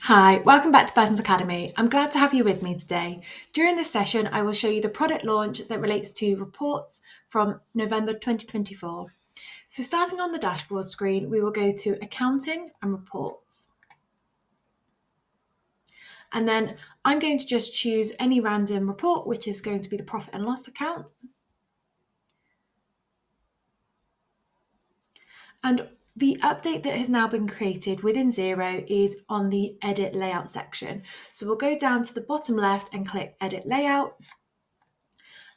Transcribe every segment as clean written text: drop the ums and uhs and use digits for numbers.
Hi, welcome back to Person's Academy. I'm glad to have you with me today. During this session, I will show you the product launch that relates to reports from November 2024. So starting on the dashboard screen, we will go to Accounting and Reports. And then I'm going to just choose any random report, which is going to be the profit and loss account. And the update that has now been created within Xero is on the Edit Layout section. So we'll go down to the bottom left and click Edit Layout.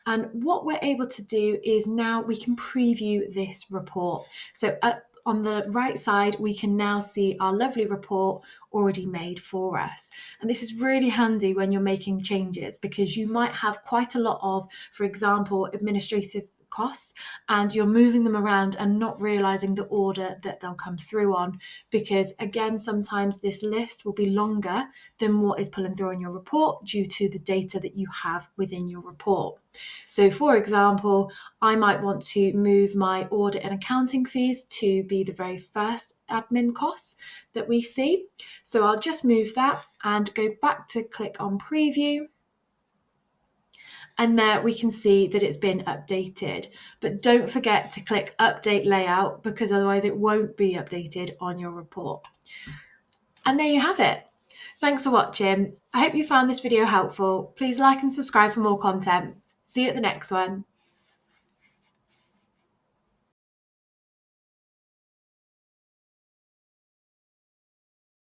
And what we're able to do is now we can preview this report. So up on the right side, we can now see our lovely report already made for us. And this is really handy when you're making changes because you might have quite a lot of, for example, administrative costs and you're moving them around and not realizing the order that they'll come through on, because again, sometimes this list will be longer than what is pulling through on your report due to the data that you have within your report. So for example, I might want to move my audit and accounting fees to be the very first admin costs that we see. So I'll just move that and go back to click on preview. And there we can see that it's been updated. But don't forget to click update layout because otherwise it won't be updated on your report. And there you have it. Thanks for watching. I hope you found this video helpful. Please like and subscribe for more content. See you at the next one.